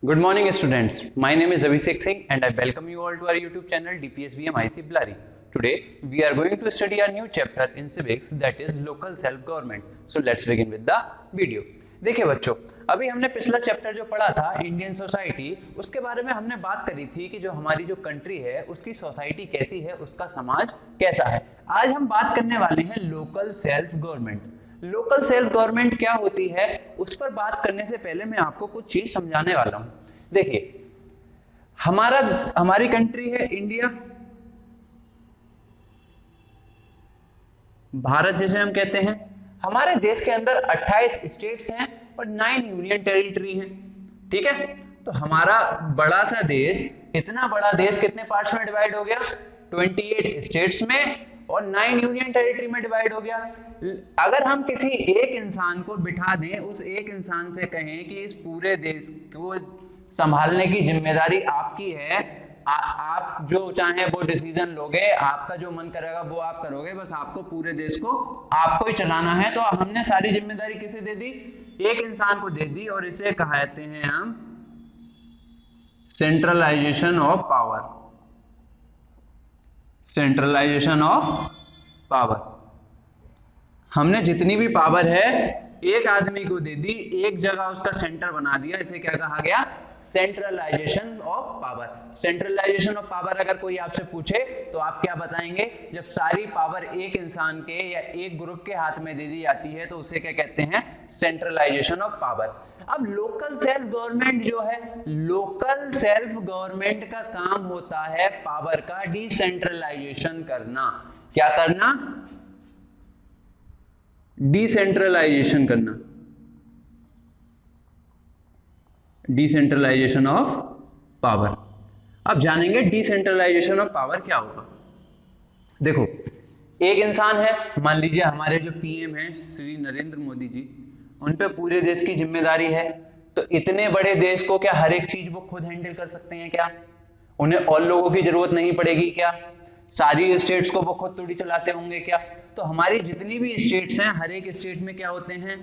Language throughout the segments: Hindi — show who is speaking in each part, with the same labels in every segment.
Speaker 1: Good morning, students. My name is Abhishek Singh, and I welcome you all to our YouTube channel DPSBM IC Blari. Today, we are going to study a new chapter in civics, that is local self-government. So let's begin with the video. देखिए बच्चों, अभी हमने पिछला चैप्टर जो पढ़ा था इंडियन सोसाइटी, उसके बारे में हमने बात करी थी कि जो हमारी जो कंट्री है उसकी सोसाइटी कैसी है, उसका समाज कैसा है। आज हम बात करने वाले हैं local self government. Local self government क्या होती है, उस पर बात करने से पहले मैं आपको कुछ चीज समझाने वाला हूं। देखिए, हमारी कंट्री है इंडिया, भारत जिसे हम कहते हैं। हमारे देश के अंदर 28 स्टेट्स हैं और 9 यूनियन टेरिटरी हैं। ठीक है, तो हमारा बड़ा सा देश, इतना बड़ा देश कितने पार्ट्स में डिवाइड हो गया? 28 स्टेट्स में और 9 यूनियन टेरिटरी में डिवाइड हो गया। अगर हम किसी एक इंसान को बिठा दें, उस एक इंसान से कहें कि इस पूरे देश को संभालने की जिम्मेदारी आपकी है, आप जो चाहे वो डिसीजन लोगे, आपका जो मन करेगा वो आप करोगे, बस आपको पूरे देश को आपको ही चलाना है, तो हमने सारी जिम्मेदारी किसे दे दी? एक इंसान को दे दी, और इसे कहते हैं हम centralization of power. Centralization of power, हमने जितनी भी पावर है एक आदमी को दे दी, एक जगह उसका सेंटर बना दिया। इसे क्या कहा गया? Centralization of power. Centralization of power अगर कोई आपसे पूछे तो आप क्या बताएंगे? जब सारी पावर एक इंसान के या एक ग्रुप के हाथ में दे दी जाती है तो उसे क्या कहते हैं? Centralization of power. अब लोकल सेल्फ गवर्नमेंट जो है, लोकल सेल्फ गवर्नमेंट का काम होता है पावर का डिसेंट्रलाइजेशन करना। क्या करना? डिसेंट्रलाइजेशन करना। Decentralization of power. अब जानेंगे डिसेंट्रलाइजेशन ऑफ पावर क्या होगा। देखो, एक इंसान है, मान लीजिए हमारे जो पीएम हैं श्री नरेंद्र मोदी जी, उन पे पूरे देश की जिम्मेदारी है। तो इतने बड़े देश को क्या हर एक चीज वो खुद हैंडल कर सकते हैं क्या? उन्हें और लोगों की जरूरत नहीं पड़ेगी क्या? सारी स्टेट्स को वो खुद थोड़ी चलाते होंगे क्या? तो हमारी जितनी भी स्टेट्स हैं, हर एक स्टेट में क्या होते हैं?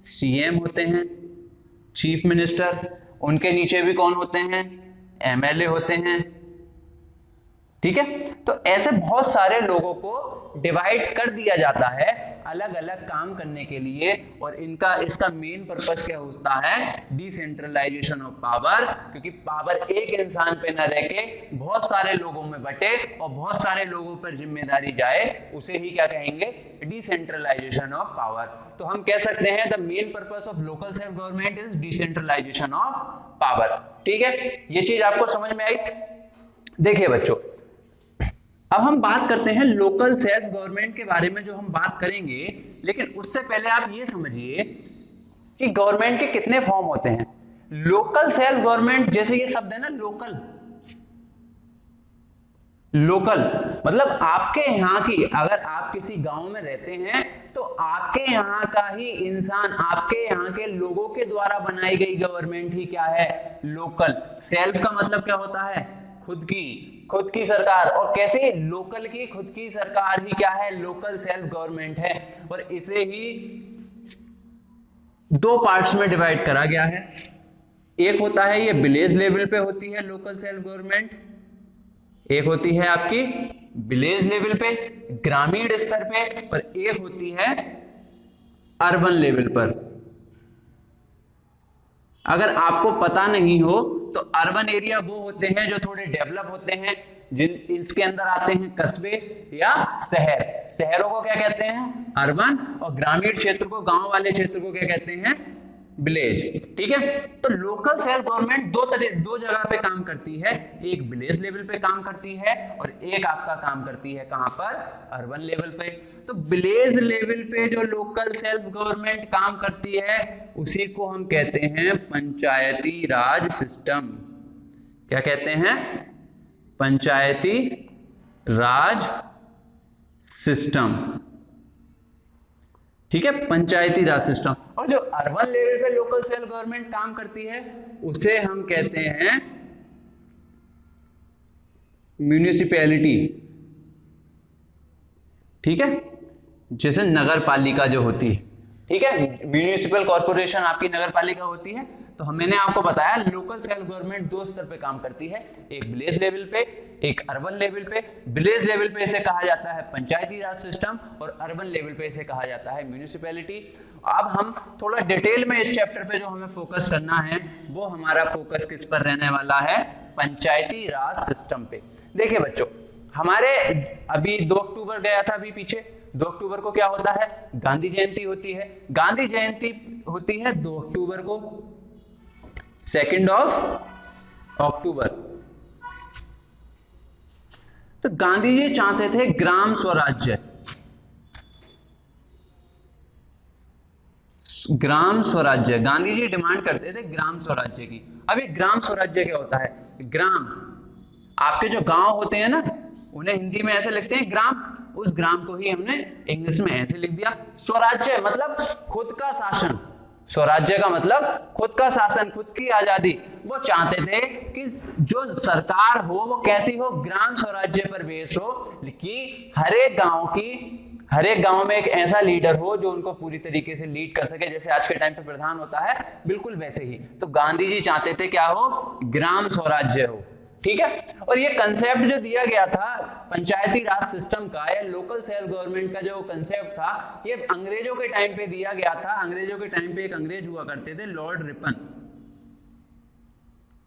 Speaker 1: सीएम होते हैं, चीफ मिनिस्टर। उनके नीचे भी कौन होते हैं? एमएलए होते हैं। ठीक है, तो ऐसे बहुत सारे लोगों को डिवाइड कर दिया जाता है अलग अलग काम करने के लिए, और इसका मेन पर्पस क्या होता है? Decentralization of power. क्योंकि पावर एक इंसान पे न रह के बहुत सारे लोगों में बटे और बहुत सारे लोगों पर जिम्मेदारी जाए, उसे ही क्या कहेंगे? Decentralization of power. तो हम कह सकते हैं the main purpose of local self government is decentralization of power. ठीक है, ये चीज आपको समझ में आई? देखिए बच्चों, अब हम बात करते हैं लोकल सेल्फ गवर्नमेंट के बारे में जो हम बात करेंगे, लेकिन उससे पहले आप ये समझिए कि गवर्नमेंट के कितने फॉर्म होते हैं। लोकल सेल्फ गवर्नमेंट, जैसे ये शब्द है ना लोकल, लोकल मतलब आपके यहाँ की, अगर आप किसी गांव में रहते हैं तो आपके यहाँ का ही इंसान, आपके यहाँ के लोगों के द्वारा बनाई गई गवर्नमेंट ही क्या है? लोकल। सेल्फ का मतलब क्या होता है? खुद की सरकार। और कैसे? लोकल की खुद की सरकार ही क्या है? लोकल सेल्फ गवर्नमेंट है। और इसे ही 2 पार्ट्स में डिवाइड करा गया है। एक होता है ये विलेज लेवल पे होती है लोकल सेल्फ गवर्नमेंट, एक होती है आपकी विलेज लेवल पे, ग्रामीण स्तर पे, और एक होती है अर्बन लेवल पर। अगर आपको पता नहीं हो तो अर्बन एरिया वो होते हैं जो थोड़े डेवलप होते हैं, जिन इसके अंदर आते हैं कस्बे या शहर। शहरों को क्या कहते हैं? अर्बन। और ग्रामीण क्षेत्र को, गांव वाले क्षेत्र को क्या कहते हैं? विलेज। ठीक है, तो लोकल सेल्फ गवर्नमेंट दो जगह पे काम करती है। एक विलेज लेवल पे काम करती है और एक आपका काम करती है कहां पर? अर्बन लेवल पे। तो विलेज लेवल पे जो लोकल सेल्फ गवर्नमेंट काम करती है उसी को हम कहते हैं पंचायती राज सिस्टम। क्या कहते हैं? पंचायती राज सिस्टम। ठीक है, पंचायती राज सिस्टम। और जो अर्बन लेवल पे लोकल सेल्फ गवर्नमेंट काम करती है उसे हम कहते हैं म्यूनिसिपैलिटी। ठीक है, जैसे नगर पालिका जो होती है, ठीक है, म्यूनिसिपल कॉर्पोरेशन आपकी नगर पालिका होती है, तो मैंने आपको बताया लोकल सेल्फ गवर्नमेंट दो स्तर पे काम करती है, एक विलेज लेवल पे, एक अर्बन लेवल पे। विलेज लेवल पे इसे कहा जाता है पंचायती राज सिस्टम और अर्बन लेवल पे इसे कहा जाता है म्यूनिसिपैलिटी। अब हम थोड़ा डिटेल में इस चैप्टर पे जो हमें फोकस करना है वो हमारा फोकस किस पर रहने वाला है, पंचायती राज सिस्टम पे। देखिए बच्चों, हमारे अभी 2 अक्टूबर गया था, अभी पीछे 2 अक्टूबर को क्या होता है, गांधी जयंती होती है। गांधी जयंती होती है 2 अक्टूबर को, 2 अक्टूबर। तो गांधी जी चाहते थे ग्राम स्वराज्य, ग्राम स्वराज्य, गांधी जी डिमांड करते थे ग्राम स्वराज्य की। अब ये ग्राम स्वराज्य क्या होता है, ग्राम, आपके जो गांव होते हैं ना उन्हें हिंदी में ऐसे लिखते हैं ग्राम, उस ग्राम को ही हमने इंग्लिश में ऐसे लिख दिया। स्वराज्य मतलब खुद का शासन, स्वराज्य का मतलब खुद का शासन, खुद की आजादी। वो चाहते थे कि जो सरकार हो वो कैसी हो, ग्राम स्वराज्य पर बेस हो, कि हर एक गांव में एक ऐसा लीडर हो जो उनको पूरी तरीके से लीड कर सके, जैसे आज के टाइम पे प्रधान होता है, बिल्कुल वैसे ही। तो गांधी जी चाहते थे क्या हो, ग्राम स्वराज्य हो, ठीक है। और ये कंसेप्ट जो दिया गया था पंचायती राज सिस्टम का या लोकल सेल्फ गवर्नमेंट का जो कंसेप्ट था, ये अंग्रेजों के टाइम पे दिया गया था। अंग्रेजों के टाइम पे एक अंग्रेज हुआ करते थे, लॉर्ड रिपन।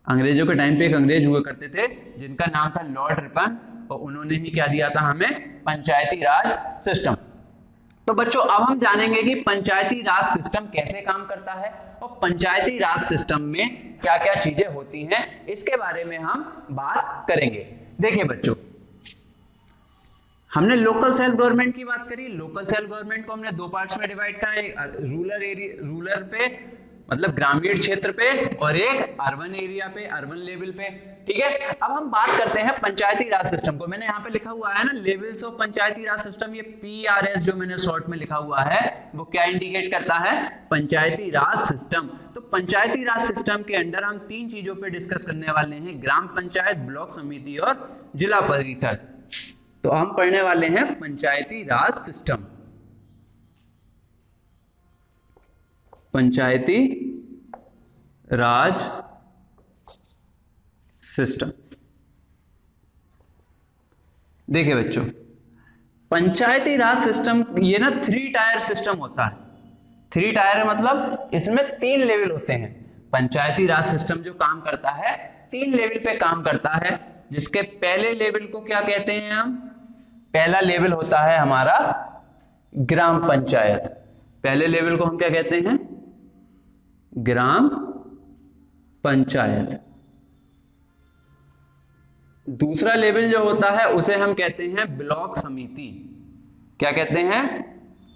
Speaker 1: अंग्रेजों के टाइम पे एक अंग्रेज हुआ करते थे जिनका नाम था लॉर्ड रिपन, और उन्होंने ही क्या दिया था हमें, पंचायती राज सिस्टम। तो बच्चों अब हम जानेंगे कि पंचायती राज सिस्टम कैसे काम करता है और पंचायती राज सिस्टम में क्या क्या चीजें होती हैं, इसके बारे में हम बात करेंगे। देखिए बच्चों, हमने लोकल सेल्फ गवर्नमेंट की बात करी। लोकल सेल्फ गवर्नमेंट को हमने 2 पार्ट्स में डिवाइड किया, एक रूरल एरिया, रूरल पे मतलब ग्रामीण क्षेत्र पे, और एक अर्बन एरिया पे, अर्बन लेवल पे, ठीक है। अब हम बात करते हैं पंचायती राज सिस्टम को। मैंने यहाँ पे लिखा हुआ है ना levels of Panchayati Raj system, ये PRS जो मैंने शॉर्ट में लिखा हुआ है वो क्या इंडिकेट करता है, पंचायती राज सिस्टम। तो पंचायती राज सिस्टम के अंडर हम 3 चीजों पे डिस्कस करने वाले हैं, ग्राम पंचायत, ब्लॉक समिति और जिला परिषद। तो हम पढ़ने वाले हैं पंचायती राज सिस्टम, पंचायती राज सिस्टम। देखिए बच्चों, पंचायती राज सिस्टम ये ना 3 टायर सिस्टम होता है। 3 टायर मतलब इसमें 3 लेवल होते हैं। पंचायती राज सिस्टम जो काम करता है 3 लेवल पे काम करता है, जिसके पहले लेवल को क्या कहते हैं हम, पहला लेवल होता है हमारा ग्राम पंचायत। पहले लेवल को हम क्या कहते हैं, ग्राम पंचायत। दूसरा लेवल जो होता है उसे हम कहते हैं ब्लॉक समिति। क्या कहते हैं,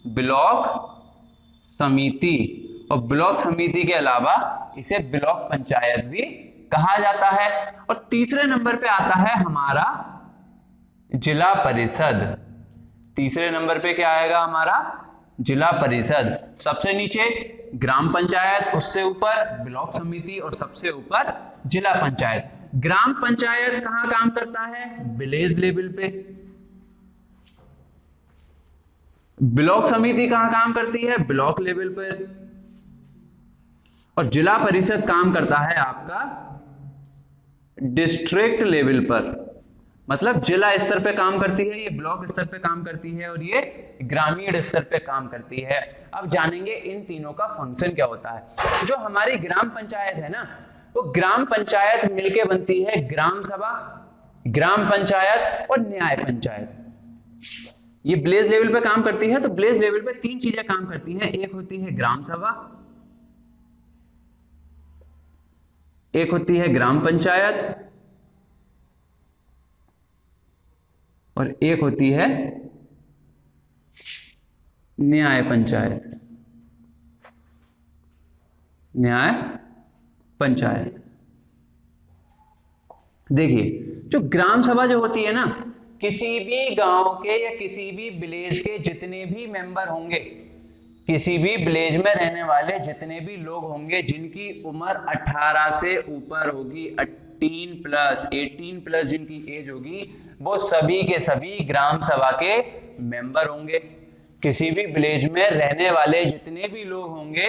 Speaker 1: ब्लॉक समिति। और ब्लॉक समिति के अलावा इसे ब्लॉक पंचायत भी कहा जाता है। और तीसरे नंबर पे आता है हमारा जिला परिषद। तीसरे नंबर पे क्या आएगा हमारा, जिला परिषद। सबसे नीचे ग्राम पंचायत, उससे ऊपर ब्लॉक समिति और सबसे ऊपर जिला पंचायत। ग्राम पंचायत कहां काम करता है, विलेज लेवल पे। ब्लॉक समिति कहां काम करती है, ब्लॉक लेवल पर। और जिला परिषद काम करता है आपका डिस्ट्रिक्ट लेवल पर, मतलब जिला स्तर पे काम करती है, ये ब्लॉक स्तर पे काम करती है और ये ग्रामीण स्तर पे काम करती है। अब जानेंगे इन तीनों का फंक्शन क्या होता है। जो हमारी ग्राम पंचायत है ना, वो ग्राम पंचायत मिलके बनती है ग्राम सभा, ग्राम पंचायत और न्याय पंचायत। ये विलेज लेवल पे काम करती है। तो विलेज लेवल पे 3 चीजें काम करती हैं, एक होती है ग्राम सभा, एक होती है ग्राम पंचायत और एक होती है न्याय पंचायत। न्याय पंचायत। देखिए, जो ग्राम सभा जो होती है ना, किसी भी गांव के या किसी भी विलेज के जितने भी मेंबर होंगे, किसी भी विलेज में रहने वाले जितने भी लोग होंगे जिनकी उम्र 18 से ऊपर होगी, 18 प्लस जिनकी एज होगी, वो सभी के सभी ग्राम सभा के मेंबर होंगे। किसी भी विलेज में रहने वाले जितने भी लोग होंगे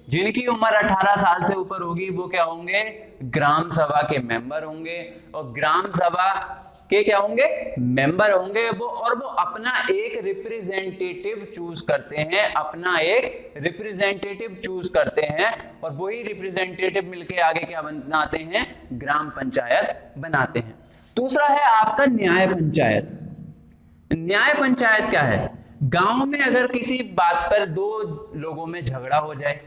Speaker 1: जिनकी उम्र 18 साल से ऊपर होगी वो क्या होंगे, ग्राम सभा के मेंबर होंगे, और ग्राम सभा के क्या होंगे, मेंबर होंगे वो, और वो अपना एक रिप्रेजेंटेटिव चूज करते हैं, अपना एक रिप्रेजेंटेटिव चूज करते हैं, और वही रिप्रेजेंटेटिव मिलके आगे क्या बनाते हैं, ग्राम पंचायत बनाते हैं। दूसरा है आपका न्याय पंचायत। न्याय पंचायत क्या है, गांव में अगर किसी बात पर दो लोगों में झगड़ा हो जाए,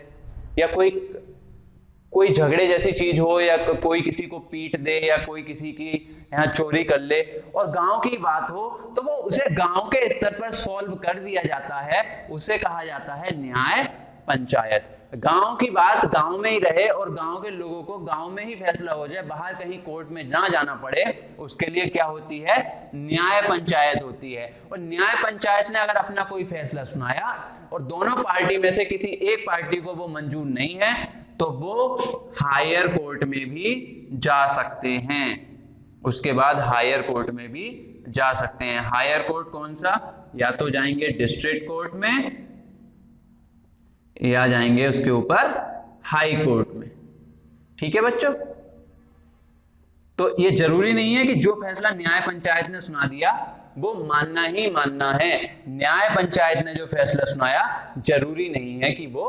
Speaker 1: या कोई झगड़े जैसी चीज हो, या कोई किसी को पीट दे, या कोई किसी की यहाँ चोरी कर ले, और गांव की बात हो, तो वो उसे गांव के स्तर पर सॉल्व कर दिया जाता है, उसे कहा जाता है न्याय पंचायत। गांव की बात गांव में ही रहे, और गांव के लोगों को गांव में ही फैसला हो जाए, बाहर कहीं कोर्ट में ना जाना पड़े, उसके लिए क्या होती है, न्याय पंचायत होती है। और न्याय पंचायत ने अगर अपना कोई फैसला सुनाया और दोनों पार्टी में से किसी एक पार्टी को वो मंजूर नहीं है, तो वो हायर कोर्ट में भी जा सकते हैं, उसके बाद हायर कोर्ट में भी जा सकते हैं। हायर कोर्ट कौन सा, या तो जाएंगे डिस्ट्रिक्ट कोर्ट में, या जाएंगे उसके ऊपर हाई कोर्ट में। ठीक है बच्चों, तो ये जरूरी नहीं है कि जो फैसला न्याय पंचायत ने सुना दिया वो मानना ही मानना है। न्याय पंचायत ने जो फैसला सुनाया जरूरी नहीं है कि वो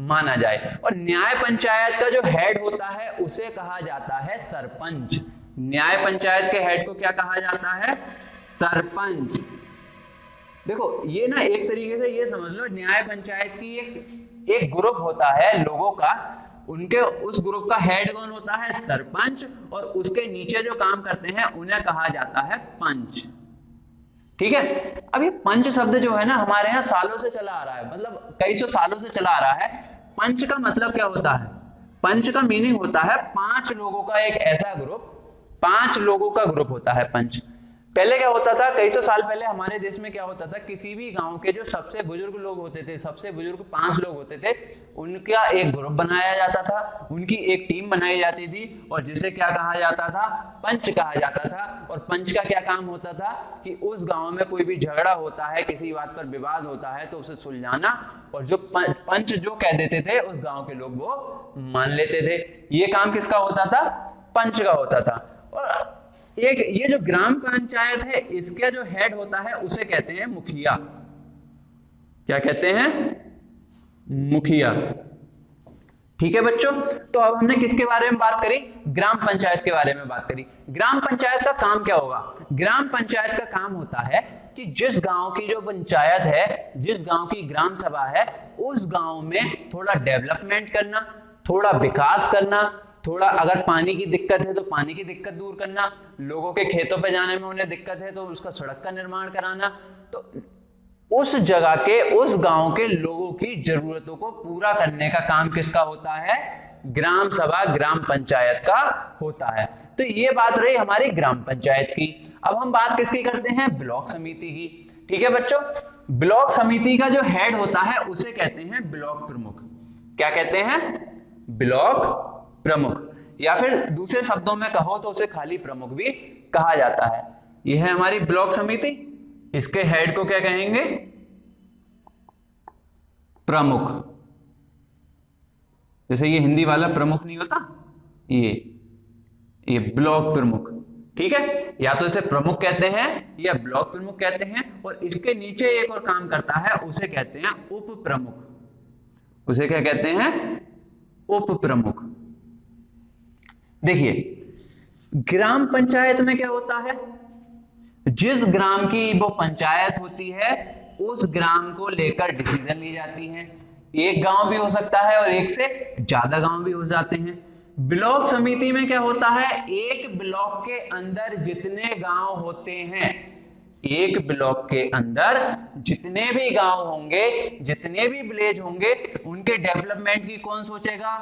Speaker 1: माना जाए। और न्याय पंचायत का जो हेड होता है उसे कहा जाता है सरपंच। न्याय पंचायत के हेड को क्या कहा जाता है, सरपंच। देखो ये ना एक तरीके से ये समझ लो, न्याय पंचायत की एक ग्रुप होता है लोगों का, उनके उस ग्रुप का हेड कौन होता है, सरपंच, और उसके नीचे जो काम करते हैं उन्हें कहा जाता है पंच। ठीक है, अब ये पंच शब्द जो है ना हमारे यहाँ सालों से चला आ रहा है, मतलब कई सौ सालों से चला आ रहा है। पंच का मतलब क्या होता है, पंच का मीनिंग होता है 5 लोगों का एक ऐसा ग्रुप, 5 लोगों का ग्रुप होता है पंच। पहले क्या होता था, कई सौ साल पहले हमारे देश में क्या होता था, किसी भी गांव के जो सबसे बुजुर्ग लोग होते थे, सबसे बुजुर्ग 5 लोग होते थे, उनका एक ग्रुप बनाया जाता था, उनकी एक टीम बनाई जाती थी, और जिसे क्या कहा जाता था, पंच कहा जाता था। और पंच का क्या काम होता था कि उस गांव में कोई भी झगड़ा होता है, किसी बात पर विवाद होता है, तो उसे सुलझाना, और जो पंच जो कह देते थे उस गांव के लोग वो मान लेते थे। ये काम किसका होता था, पंच का होता था। और एक ये जो ग्राम पंचायत है इसका जो हेड होता है उसे कहते हैं मुखिया। क्या कहते हैं, मुखिया। ठीक है बच्चों, तो अब हमने किसके बारे में बात करी, ग्राम पंचायत के बारे में बात करी। ग्राम पंचायत का काम क्या होगा, ग्राम पंचायत का काम होता है कि जिस गांव की जो पंचायत है, जिस गांव की ग्राम सभा है, उस गांव में थोड़ा डेवलपमेंट करना, थोड़ा विकास करना, थोड़ा अगर पानी की दिक्कत है तो पानी की दिक्कत दूर करना, लोगों के खेतों पे जाने में उन्हें दिक्कत है तो उसका सड़क का निर्माण कराना। तो उस जगह के, उस गांव के लोगों की जरूरतों को पूरा करने का काम किसका होता है, ग्राम सभा, ग्राम पंचायत का होता है। तो ये बात रही हमारी ग्राम पंचायत की। अब हम बात किसकी करते हैं, ब्लॉक समिति की। ठीक है बच्चों, ब्लॉक समिति का जो हेड होता है उसे कहते हैं ब्लॉक प्रमुख। क्या कहते हैं, ब्लॉक प्रमुख, या फिर दूसरे शब्दों में कहो तो उसे खाली प्रमुख भी कहा जाता है। यह है हमारी ब्लॉक समिति, इसके हेड को क्या कहेंगे, प्रमुख। जैसे ये हिंदी वाला प्रमुख नहीं होता, ये ब्लॉक प्रमुख। ठीक है, या तो इसे प्रमुख कहते हैं या ब्लॉक प्रमुख कहते हैं। और इसके नीचे एक और काम करता है, उसे कहते हैं उप प्रमुख। उसे क्या कहते हैं, उप प्रमुख। देखिए ग्राम पंचायत में क्या होता है, जिस ग्राम की वो पंचायत होती है उस ग्राम को लेकर डिसीजन ली जाती है। एक गांव भी हो सकता है और एक से ज्यादा गांव भी हो जाते हैं। ब्लॉक समिति में क्या होता है, एक ब्लॉक के अंदर जितने गांव होते हैं, एक ब्लॉक के अंदर जितने भी गांव होंगे, जितने भी विलेज होंगे, उनके डेवलपमेंट की कौन सोचेगा,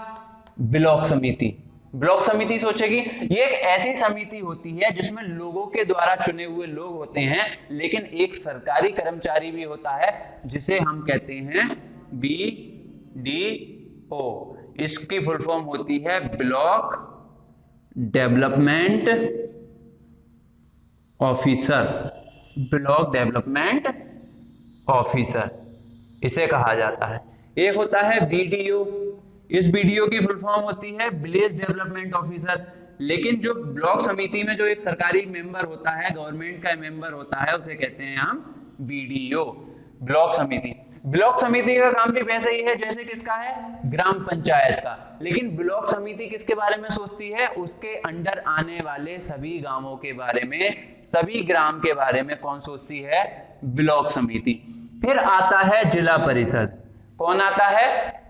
Speaker 1: ब्लॉक समिति। ब्लॉक समिति सोचेगी। ये एक ऐसी समिति होती है जिसमें लोगों के द्वारा चुने हुए लोग होते हैं, लेकिन एक सरकारी कर्मचारी भी होता है जिसे हम कहते हैं BDO। इसकी फुल फॉर्म होती है block development officer. Block development officer इसे कहा जाता है। एक होता है BDO, इस वीडियो की फुल फॉर्म होती है विलेज डेवलपमेंट ऑफिसर। लेकिन जो ब्लॉक समिति में जो एक सरकारी मेंबर होता है, गवर्नमेंट का मेंबर होता है, उसे कहते हैं हम बीडीओ, ब्लॉक समिति। ब्लॉक समिति का काम भी वैसे ही है जैसे किसका है, ग्राम पंचायत का। लेकिन ब्लॉक समिति किसके बारे में सोचती है, उसके अंडर आने वाले सभी गांवों के बारे में, सभी ग्राम के बारे में कौन सोचती है, ब्लॉक समिति। फिर आता है जिला परिषद। कौन आता है,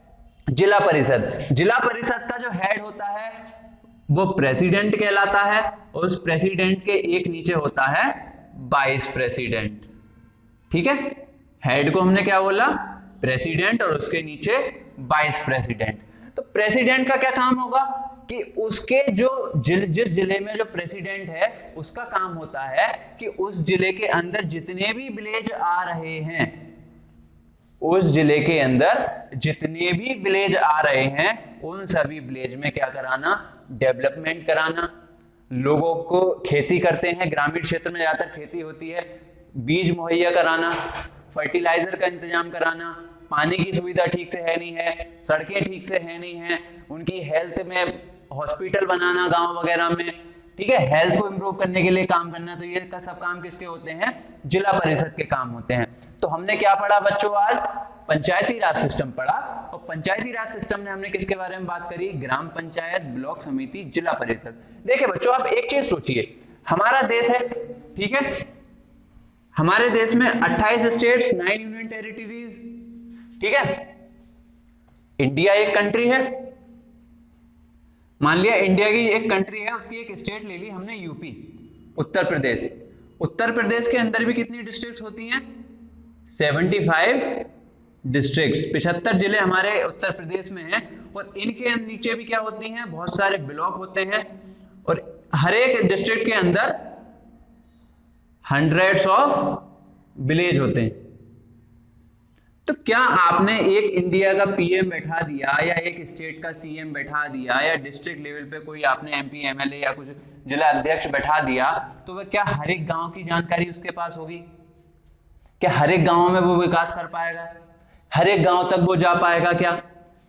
Speaker 1: जिला परिषद। जिला परिषद का जो हेड होता है वो प्रेसिडेंट कहलाता है, और उस प्रेसिडेंट के एक नीचे होता है वाइस प्रेसिडेंट। ठीक है, हेड को हमने क्या बोला, प्रेसिडेंट, और उसके नीचे वाइस प्रेसिडेंट। तो प्रेसिडेंट का क्या काम होगा कि उसके जो जिस जिले में जो प्रेसिडेंट है उसका काम होता है कि उस जिले के अंदर जितने भी विलेज आ रहे हैं, उस जिले के अंदर जितने भी विलेज आ रहे हैं उन सभी विलेज में क्या कराना, डेवलपमेंट कराना। लोगों को खेती करते हैं, ग्रामीण क्षेत्र में ज्यादातर खेती होती है, बीज मुहैया कराना, फर्टिलाइजर का इंतजाम कराना, पानी की सुविधा ठीक से है नहीं है, सड़कें ठीक से है नहीं है, उनकी हेल्थ में हॉस्पिटल बनाना गांव वगैरह में, ठीक है, हेल्थ को इंप्रूव करने के लिए काम करना। तो ये सब काम किसके होते हैं, जिला परिषद के काम होते हैं। तो हमने क्या पढ़ा बच्चों आज, पंचायती राज सिस्टम पढ़ा, और पंचायती राज सिस्टम में हमने किसके बारे में बात करी, ग्राम पंचायत, ब्लॉक समिति, जिला परिषद। देखिए बच्चों, आप एक चीज सोचिए, हमारा देश है, ठीक है, हमारे देश में 28 स्टेट्स, 9 यूनियन टेरिटरीज, ठीक है, इंडिया एक कंट्री है। मान लिया इंडिया की एक कंट्री है, उसकी एक स्टेट ले ली हमने यूपी, उत्तर प्रदेश। उत्तर प्रदेश के अंदर भी कितनी डिस्ट्रिक्ट होती हैं, 75 डिस्ट्रिक्ट्स, 75 जिले हमारे उत्तर प्रदेश में हैं। और इनके नीचे भी क्या होती हैं, बहुत सारे ब्लॉक होते हैं, और हर एक डिस्ट्रिक्ट के अंदर हंड्रेड्स ऑफ विलेज होते हैं। तो क्या आपने एक इंडिया का पीएम बैठा दिया, या एक स्टेट का सीएम बैठा दिया, या डिस्ट्रिक्ट लेवल पे कोई आपने एमपी एमएलए या कुछ जिला अध्यक्ष बैठा दिया, तो वह क्या हर एक गांव की जानकारी उसके पास होगी, क्या हर एक गांव में वो विकास कर पाएगा, हर एक गांव तक वो जा पाएगा, क्या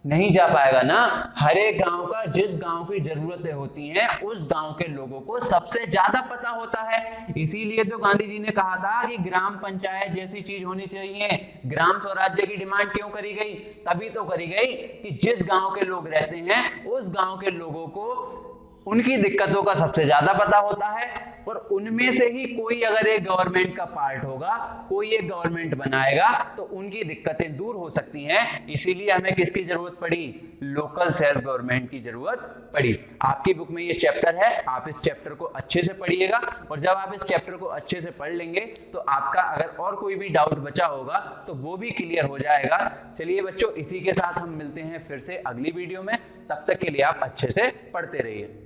Speaker 1: नहीं जा पाएगा ना। हर एक गांव का, जिस गांव की जरूरतें होती हैं उस गांव के लोगों को सबसे ज्यादा पता होता है। इसीलिए तो गांधी जी ने कहा था कि ग्राम पंचायत जैसी चीज होनी चाहिए। ग्राम स्वराज्य की डिमांड क्यों करी गई, तभी तो करी गई कि जिस गांव के लोग रहते हैं उस गांव के लोगों को उनकी दिक्कतों का सबसे ज्यादा पता होता है, और उनमें से ही कोई अगर एक गवर्नमेंट का पार्ट होगा, कोई एक गवर्नमेंट बनाएगा, तो उनकी दिक्कतें दूर हो सकती हैं। इसीलिए हमें किसकी जरूरत पड़ी, लोकल सेल्फ गवर्नमेंट की जरूरत पड़ी। आपकी बुक में ये चैप्टर है, आप इस चैप्टर को अच्छे से पढ़िएगा, और जब आप इस चैप्टर को अच्छे से पढ़ लेंगे तो आपका अगर और कोई भी डाउट बचा होगा तो वो भी क्लियर हो जाएगा। चलिए बच्चों, इसी के साथ हम मिलते हैं फिर से अगली वीडियो में। तब तक के लिए आप अच्छे से पढ़ते रहिए।